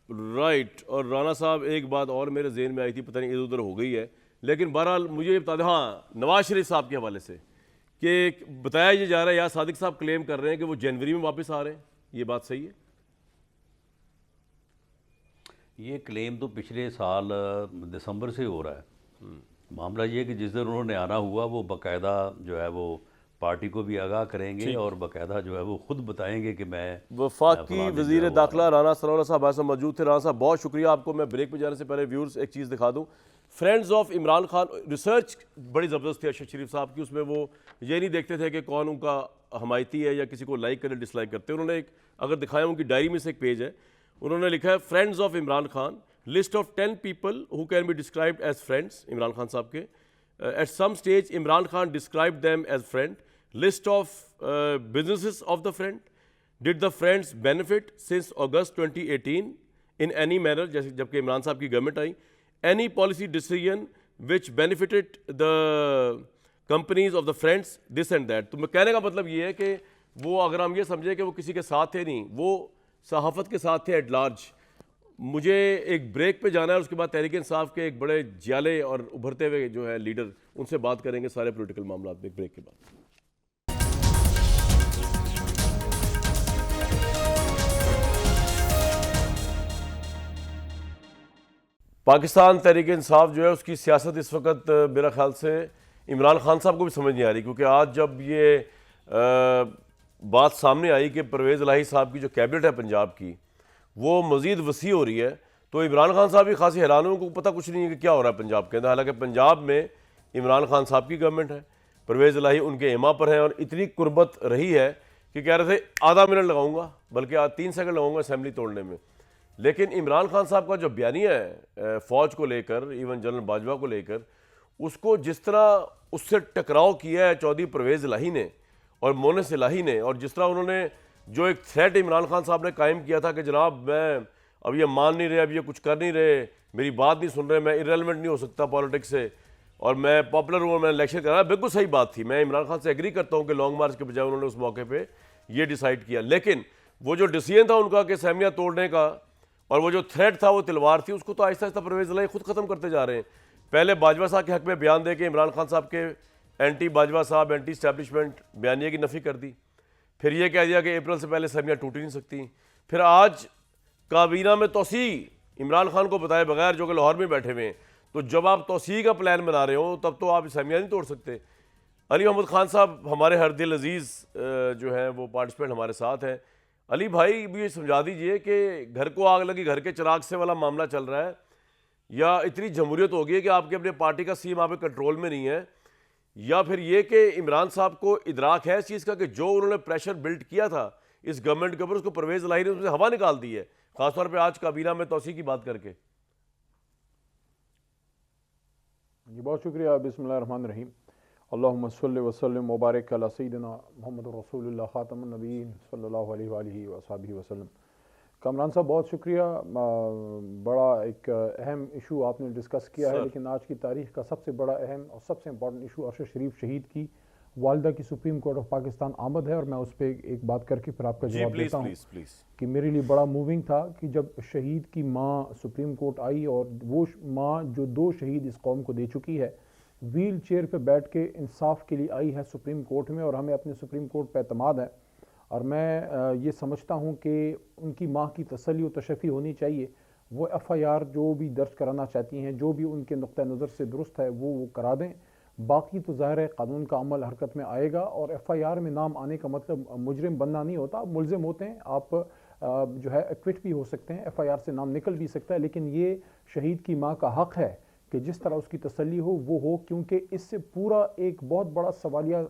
राइट, और राणा साहब एक बात और मेरे जहन में आई थी, पता नहीं इधर उधर हो गई है, लेकिन बहरहाल मुझे बता दें, हाँ, नवाज शरीफ साहब के हवाले से कि बताया ये जा रहा है, या सादिक साहब क्लेम कर रहे हैं कि वो जनवरी में वापस आ रहे हैं, ये बात सही है? ये क्लेम तो पिछले साल दिसंबर से हो रहा है। मामला ये है कि जिस दिन उन्होंने आना हुआ वो बाकायदा जो है वो पार्टी को भी आगाह करेंगे और बाकायदा जो है वो खुद बताएंगे कि मैं वफाकी वज़ीर दाखिला राना सलाउल्लाह साहब ऐसा मौजूद थे। राना साहब बहुत शुक्रिया आपको। मैं ब्रेक में जाने से पहले व्यूअर्स एक चीज़ दिखा दूँ, friends of Imran Khan research बड़ी ज़बरदस्त थी अरशद शरीफ साहब की, उसमें वो ये नहीं देखते थे कि कौन उनका हमायती है या किसी को लाइक करे डिसलाइक करते। उन्होंने एक, अगर दिखाया उनकी डायरी में से एक पेज है, उन्होंने लिखा है friends of Imran Khan list of 10 people who can be described as friends Imran Khan साहब के. At some stage Imran Khan describe them as friend. List of businesses of the friend. Did the friends benefit since August 2018 in any manner, जैसे जबकि इमरान साहब की government आई. Any policy decision which benefited the companies of the friends, this and that. तो मैं कहने का मतलब ये है कि वो, अगर हम ये समझे कि वो किसी के साथ थे, नहीं, वो सहाफ़त के साथ थे एट लार्ज. मुझे एक ब्रेक पे जाना है, उसके बाद तहरीक इंसाफ के एक बड़े जियाले और उभरते हुए जो है लीडर, उनसे बात करेंगे सारे पॉलिटिकल मामला में ब्रेक के बाद. पाकिस्तान तहरीक इंसाफ जो है उसकी सियासत इस वक्त मेरा ख्याल से इमरान खान साहब को भी समझ नहीं आ रही, क्योंकि आज जब ये बात सामने आई कि परवेज़ इलाही साहब की जो कैबिनेट है पंजाब की वो मज़ीद वसी हो रही है, तो इमरान खान साहब भी खासी हैरान हुए, उनको पता कुछ नहीं है कि क्या हो रहा है पंजाब के अंदर. हालांकि पंजाब में इमरान खान साहब की गवर्नमेंट है, परवेज़ इलाही उनके इमा पर हैं, और इतनी कुर्बत रही है कि कह रहे थे आधा मिनट लगाऊंगा, बल्कि आज 3 सेकंड लगाऊंगा असेंबली तोड़ने में. लेकिन इमरान खान साहब का जो बयानिया है फ़ौज को लेकर, इवन जनरल बाजवा को लेकर, उसको जिस तरह उससे टकराव किया है चौधरी परवेज़ इलाही ने और मोनिस इलाही ने, और जिस तरह उन्होंने जो एक थ्रेट इमरान खान साहब ने कायम किया था कि जनाब मैं अब ये मान नहीं रहे, अब ये कुछ कर नहीं रहे, मेरी बात नहीं सुन रहे, मैं इरेलेवेंट नहीं हो सकता पॉलिटिक्स से, और मैं पॉपुलर हूँ, मैं इलेक्शन करा. बिल्कुल सही बात थी. मैं इमरान खान से एग्री करता हूँ कि लॉन्ग मार्च के बजाय उन्होंने उस मौके पर यह डिसाइड किया. लेकिन वो जो डिसीजन था उनका कि असेंबलियाँ तोड़ने का, और वो जो थ्रेट था वो तलवार थी, उसको तो आहिस्ता आहिस्ता परवेज़ इलाही खुद ख़त्म करते जा रहे हैं. पहले बाजवा साहब के हक़ में बयान दे के इमरान खान साहब के एंटी बाजवा साहब, एंटी स्टैब्लिशमेंट बयानिए की नफ़ी कर दी. फिर ये कह दिया कि अप्रैल से पहले असेंबलियाँ टूट ही नहीं सकती. फिर आज काबीना में तोसी इमरान खान को बताए बगैर, जो कि लाहौर में बैठे हुए हैं, तो जब आप तोसी का प्लान बना रहे हो तब तो आप असेंबलियाँ नहीं तोड़ सकते. अली महमूद खान साहब हमारे हर दिल अजीज़ जो हैं वो पार्टिसिपेंट हमारे साथ हैं. अली भाई भी ये समझा दीजिए कि घर को आग लगी घर के चिराग से वाला मामला चल रहा है, या इतनी जमहूरियत हो गई है कि आपके अपने पार्टी का सीएम आप कंट्रोल में नहीं है, या फिर ये कि इमरान साहब को इदराक है इस चीज़ का कि जो उन्होंने प्रेशर बिल्ड किया था इस गवर्नमेंट के ऊपर, उसको परवेज़ इलाही ने उससे हवा निकाल दी है, खासतौर पर आज काबीना में तोसी की बात करके. जी बहुत शुक्रिया. बिस्मिल्लाहिर्रहमानिर्रहीम. अल्लाहुम्मा सल्लि व सल्लिम मुबारक अला सय्यिदिना मुहम्मद रसूलुल्लाह खातमुन नबीय्यीन सल्लल्लाहु अलैहि व सहबिहि वसल्लम. कामरान साहब बहुत शुक्रिया. बड़ा एक अहम इशू आपने डिस्कस किया है, लेकिन आज की तारीख का सबसे बड़ा अहम और सबसे इम्पोर्टेंट इशू अरशद शरीफ शहीद की वालिदा की सुप्रीम कोर्ट ऑफ पाकिस्तान आमद है. और मैं उस पर एक बात करके फिर आपका जवाब देता हूँ कि मेरे लिए बड़ा मूविंग था कि जब शहीद की माँ सुप्रीम कोर्ट आई, और वो माँ जो 2 शहीद इस कौम को दे चुकी है, व्हील चेयर पर बैठ के इंसाफ के लिए आई है सुप्रीम कोर्ट में, और हमें अपने सुप्रीम कोर्ट पर एतमाद है. और मैं ये समझता हूँ कि उनकी माँ की तसल्ली और तशफ़ी होनी चाहिए. वो FIR जो भी दर्ज कराना चाहती हैं, जो भी उनके नुक्ता नज़र से दुरुस्त है वो करा दें. बाकी तो ज़ाहिर है कानून का अमल हरकत में आएगा, और FIR में नाम आने का मतलब मुजरिम बनना नहीं होता. मुलजिम होते हैं आप, जो है एक्विट भी हो सकते हैं, FIR से नाम निकल भी सकता है. लेकिन ये शहीद की माँ का हक़ है कि जिस तरह उसकी तसल्ली हो वो हो, क्योंकि इससे पूरा एक बहुत बड़ा सवालिया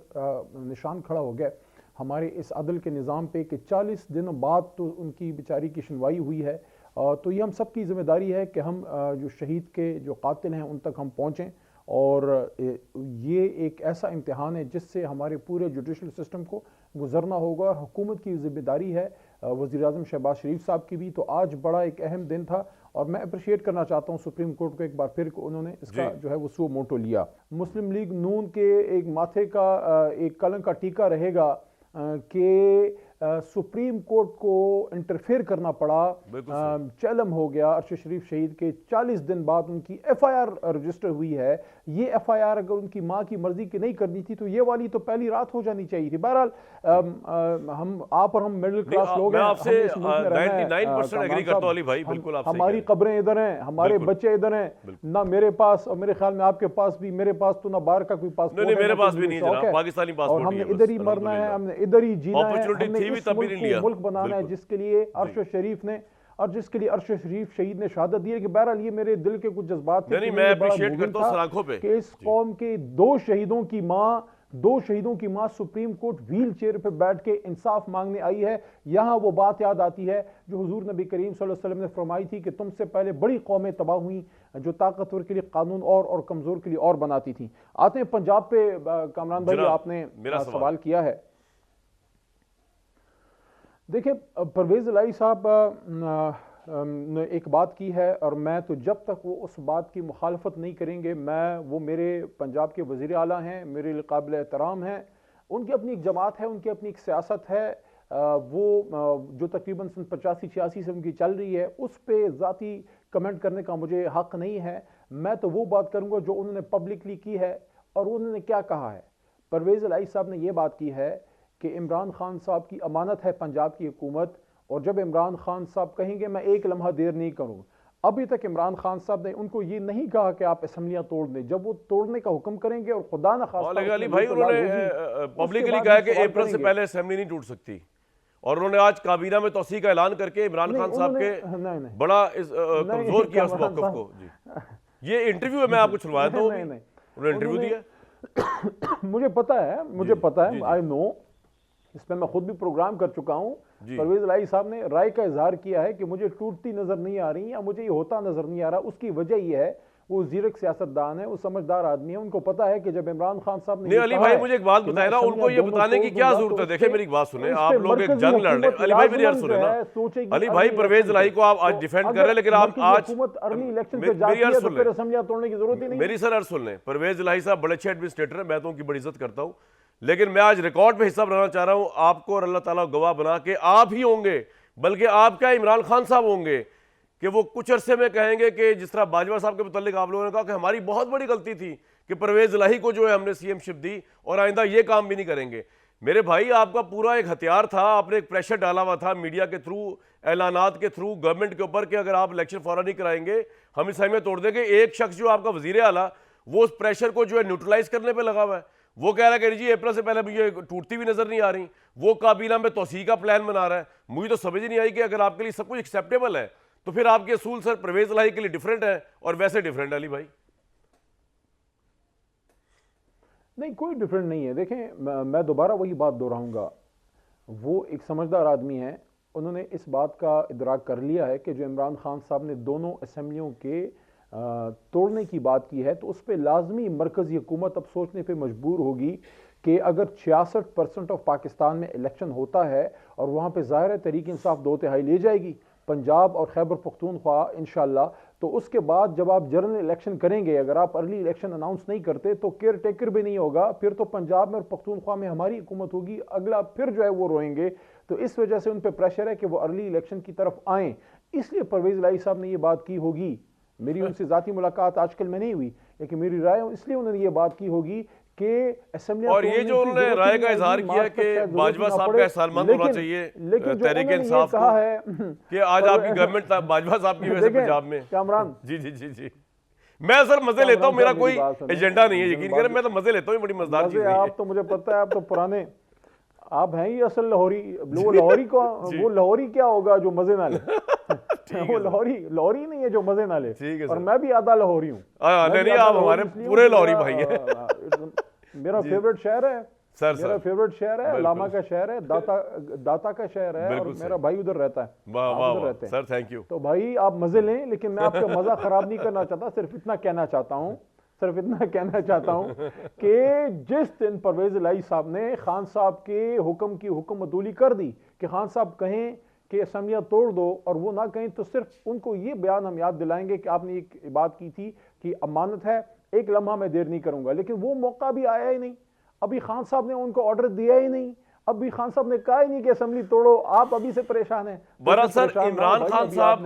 निशान खड़ा हो गया हमारे इस अदल के निज़ाम पे कि 40 दिनों बाद तो उनकी बेचारी की सुनवाई हुई है. तो ये हम सब की ज़िम्मेदारी है कि हम जो शहीद के जो कातिल हैं उन तक हम पहुँचें. और ये एक ऐसा इम्तिहान है जिससे हमारे पूरे जुडिशल सिस्टम को गुजरना होगा, और हुकूमत की ज़िम्मेदारी है, वज़ीर-ए-आज़म शहबाज शरीफ साहब की भी. तो आज बड़ा एक अहम दिन था, और मैं अप्रिशिएट करना चाहता हूँ सुप्रीम कोर्ट को एक बार फिर उन्होंने इसका जो है वो सो मोटो लिया. मुस्लिम लीग नून के एक माथे का एक कलंक का टीका रहेगा कि सुप्रीम कोर्ट को इंटरफेयर करना पड़ा. चलम हो गया. अरशद शरीफ शहीद के 40 दिन बाद उनकी FIR रजिस्टर हुई है. ये FIR अगर उनकी माँ की मर्जी की नहीं करनी थी तो ये वाली तो पहली रात हो जानी चाहिए थी. बहरहाल हम आप और हम मिडिल क्लास लोग हैं, आपसे 99% एग्री करता हूं अली भाई, बिल्कुल आप हमारी कब्रें इधर हैं, हमारे बच्चे इधर हैं, ना मेरे पास, और मेरे ख्याल में आपके पास भी, मेरे पास तो ना बाहर का कोई पासपोर्ट नहीं, मेरे पास भी नहीं है, पाकिस्तानी पासपोर्ट, और हमने इधर ही मरना है, हमने इधर ही जीना है, हमने इस मुल्क बनाना है जिसके लिए अरशद शरीफ ने और जिसके लिए अरशद शरीफ शहीद ने शहादत दी है. कि बहरहाल ये मेरे दिल के कुछ जज्बात थे. मैं अप्रिशिएट करता हूं सराखों पे कि इस कौम के 2 शहीदों की माँ दो शहीदों की मां सुप्रीम कोर्ट व्हील चेयर पर बैठ के इंसाफ मांगने आई है। यहां वो बात याद आती है जो हुजूर नबी करीम सल्लल्लाहु अलैहि वसल्लम ने फरमाई थी कि तुमसे पहले बड़ी कौमें तबाह हुई जो ताकतवर के लिए कानून और कमजोर के लिए और बनाती थी। आते हैं पंजाब पे। कामरान भाई, आपने सवाल किया है। देखिए, परवेज इलाही साहब ने एक बात की है और मैं तो जब तक वो उस बात की मुखालफत नहीं करेंगे, वो मेरे पंजाब के वज़ीर आला हैं, मेरे लिए काबिल एहतराम हैं। उनकी अपनी एक जमात है, उनकी अपनी एक सियासत है, वो जो तकरीबन सन 85-86 से उनकी चल रही है, उस पर ज़ाती कमेंट करने का मुझे हक़ नहीं है। मैं तो वो बात करूँगा जो उन्होंने पब्लिकली की है। और उन्होंने क्या कहा है? परवेज़ इलाही साहब ने ये बात की है कि इमरान खान साहब की अमानत है पंजाब की हुकूमत, और जब इमरान खान साहब कहेंगे मैं एक लम्हा देर नहीं करूँ। अभी तक इमरान खान साहब ने उनको ये नहीं कहा कि आप असम्बलियां तोड़ दें। जब वो तोड़ने का हुक्म करेंगे और खुदा न खास्ता अली भाई उन्होंने पब्लिकली कहा कि अप्रैल से पहले असेंबली नहीं टूट सकती, और उन्होंने आज काबीना में तौसीक का ऐलान करके इमरान खान साहब के बड़ा कमजोर किया उस मौक़िफ़ को। जी, ये इंटरव्यू है, मैं आपको सुनवाया तो उन्होंने इंटरव्यू दिया। मुझे पता है, आई नो, इस पर मैं खुद भी प्रोग्राम कर चुका हूं। परवेज इलाही साहब ने राय का इजहार किया है कि मुझे टूटती नजर नहीं आ रही या मुझे ये होता नजर नहीं आ रहा। उसकी वजह यह है वो जीरक सियासतदान है, वो समझदार आदमी है, उनको पता है कि जब इमरान खान साहब ने अली भाई मुझे एक बात बताए ना, उनको ये बताने की क्या जरूरत है? देखिए मेरी बात सुने, आप लोग एक जंग लड़ रहे हैं। अली भाई मेरी अर्ज सुने ना, अली भाई परवेज इलाही को आप आज डिफेंड कर रहे हैं, लेकिन आप आज अर्ली इलेक्शन पे जाती है तो फिर असेंबलियां तोड़ने की जरूरत ही नहीं। मेरी सर अर्ज सुन लें, परवेज इलाही साहब बड़े अच्छे एडमिनिस्ट्रेटर हैं, मैं तो उनकी बड़ी इज्जत करता हूँ, लेकिन मैं आज रिकॉर्ड पे हिस्सा बनाना चाह रहा हूं आपको, और अल्लाह ताला गवाह बना के आप ही होंगे, बल्कि आप क्या इमरान खान साहब होंगे कि वो कुछ अरसे में कहेंगे कि जिस तरह बाजवा साहब के मुतालिक आप लोगों ने कहा कि हमारी बहुत बड़ी गलती थी कि परवेज इलाही को जो है हमने सीएमशिप दी और आइंदा ये काम भी नहीं करेंगे। मेरे भाई, आपका पूरा एक हथियार था, आपने एक प्रेशर डाला हुआ था मीडिया के थ्रू, ऐलानात के थ्रू गवर्नमेंट के ऊपर कि अगर आप इलेक्शन फौरन नहीं कराएंगे हम इस में तोड़ देंगे। एक शख्स जो आपका वजीर आला, वो उस प्रेशर को जो है न्यूट्रलाइज करने पर लगा हुआ है। वो कह रहा है कि जी अप्रैल से पहले मुझे टूटती हुई नजर नहीं आ रही, वो काबीना में तौसीक का प्लान बना रहा है। मुझे तो समझ नहीं आई कि अगर आपके लिए सब कुछ एक्सेप्टेबल है तो फिर आपके असूल सर परवेज इलाही के लिए डिफरेंट है और वैसे डिफरेंट है। अली भाई नहीं, कोई डिफरेंट नहीं है। देखें, मैं दोबारा वही बात दोहराऊंगा, वो एक समझदार आदमी है, उन्होंने इस बात का इदराक कर लिया है कि जो इमरान खान साहब ने दोनों असम्बलियों के तोड़ने की बात की है तो उस पर लाजमी मरकज़ी हुकूमत अब सोचने पे मजबूर होगी कि अगर 66% ऑफ पाकिस्तान में इलेक्शन होता है और वहाँ पे ज़ाहिर तहरीक इंसाफ 2/3 ले जाएगी, पंजाब और खैबर पख्तूनख्वा इंशाल्लाह, तो उसके बाद जब आप जनरल इलेक्शन करेंगे, अगर आप अर्ली इलेक्शन अनाउंस नहीं करते तो केयर टेकर भी नहीं होगा, फिर तो पंजाब में और पख्तूनख्वा में हमारी हुकूमत होगी, अगला फिर जो है वो रोएंगे। तो इस वजह से उन पर प्रेशर है कि वो अर्ली इलेक्शन की तरफ आएँ, इसलिए परवेज इलाही साहब ने ये बात की होगी। मेरी उनसे ज़ाती मुलाकात आजकल में नहीं हुई, लेकिन मेरी राय इसलिए उन्होंने ये बात की होगी कि असेंबली, और ये जो उन्होंने राय का इजहार किया कि बाजवा साहब का एहसानमंद होना चाहिए तहरीक इंसाफ को, है कि आज आपकी गवर्नमेंट बाजवा साहब की वजह से पंजाब में। कामरान जी जी जी जी, मैं सर मजे लेता हूँ, मेरा कोई एजेंडा नहीं है, यकीन करें, मैं तो मजे लेता हूँ, बड़ी मजेदार चीज है। आप तो मुझे पता है, आप तो पुराने, आप हैं ही असल लाहौरी। वो लाहौरी को, वो लाहौरी क्या होगा जो मजे ना ले? वो लाहौरी नहीं है जो मजे ना ले। और मैं भी आधा लाहौरी हूँ। नहीं, आप हमारे पूरे लाहौरी भाई हैं। मेरा फेवरेट शहर है, मेरा फेवरेट शहर है, लामा का शहर है, दाता का शहर है, और मेरा भाई उधर रहता है, उधर रहते हैं। Sir thank you. तो भाई आप मजे लें, लेकिन मैं आपका मजा खराब नहीं करना चाहता, सिर्फ इतना कहना चाहता हूँ कि जिस दिन परवेज इलाही साहब ने खान साहब के हुक्म की हुक्मतूली कर दी कि खान साहब कहें कि असम्बलियां तोड़ दो और वो ना कहें, तो सिर्फ उनको ये बयान हम याद दिलाएंगे कि आपने एक बात की थी कि अमानत है, एक लम्हा मैं देर नहीं करूंगा। लेकिन वो मौका भी आया ही नहीं, अभी खान साहब ने उनको ऑर्डर दिया ही नहीं, अभी खान साहब ने कहा ही नहीं कि असेंबली तोड़ो, आप अभी से परेशान हैं। बहरहाल सर, इमरान खान साहब,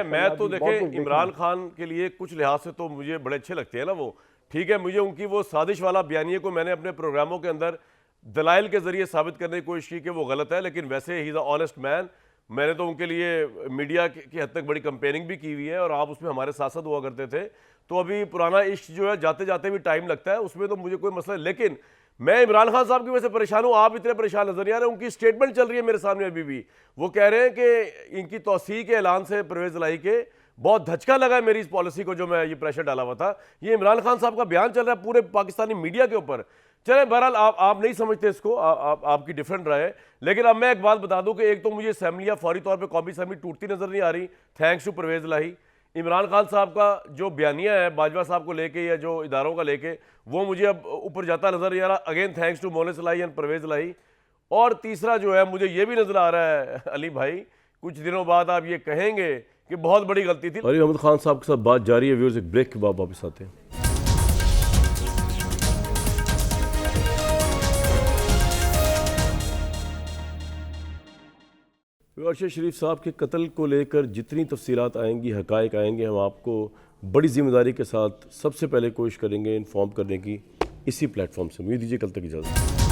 मैं तो देखे इमरान खान के लिए कुछ लिहाज से तो मुझे बड़े अच्छे लगते हैं ना, वो ठीक है, मुझे उनकी वो साजिश वाला बयानिए को मैंने अपने प्रोग्रामों के अंदर दलाइल के जरिए साबित करने की कोशिश की कि वो गलत है, लेकिन वैसे he is a honest man. मैंने तो उनके लिए मीडिया की हद तक बड़ी कंपेयरिंग भी की हुई है और आप उसमें हमारे साथ साथ हुआ करते थे, तो अभी पुराना इश्क जो है जाते जाते भी टाइम लगता है, उसमें तो मुझे कोई मसला है। लेकिन मैं इमरान खान साहब की वजह से परेशान हूँ, आप इतने परेशान नजर नहीं आ रहे। उनकी स्टेटमेंट चल रही है मेरे सामने अभी भी, वो कह रहे हैं कि इनकी तौसीक के ऐलान से परवेज इलाही के बहुत धचका लगा है मेरी इस पॉलिसी को, जो मैं ये प्रेशर डाला हुआ था। ये इमरान खान साहब का बयान चल रहा है पूरे पाकिस्तानी मीडिया के ऊपर चले बहरहाल आप नहीं समझते इसको, आपकी डिफरेंट राय है। लेकिन अब मैं एक बात बता दूं कि एक तो मुझे असम्बलियाँ फौरी तौर पे कौमी असम्बली टूटती नजर नहीं आ रही, थैंक्स टू परवेज लाही। इमरान खान साहब का जो बयानिया है बाजवा साहब को लेके या जो इदारों का लेके, वो मुझे अब ऊपर जाता नजर नहीं आ रहा, अगेन थैंक्स टू मोनेस लाही एंड परवेज लाही। और तीसरा जो है मुझे ये भी नजर आ रहा है अली भाई, कुछ दिनों बाद आप ये कहेंगे कि बहुत बड़ी गलती थी। अली अहमद खान साहब के साथ बात जारी है, व्यूअर्स एक ब्रेक के बाद वापस आते हैं। अरशद शरीफ साहब के कत्ल को लेकर जितनी तफसीलात आएंगी, हकायक आएंगे, हम आपको बड़ी जिम्मेदारी के साथ सबसे पहले कोशिश करेंगे इन्फॉर्म करने की इसी प्लेटफॉर्म से। मुझे दीजिए कल तक इजाज़त।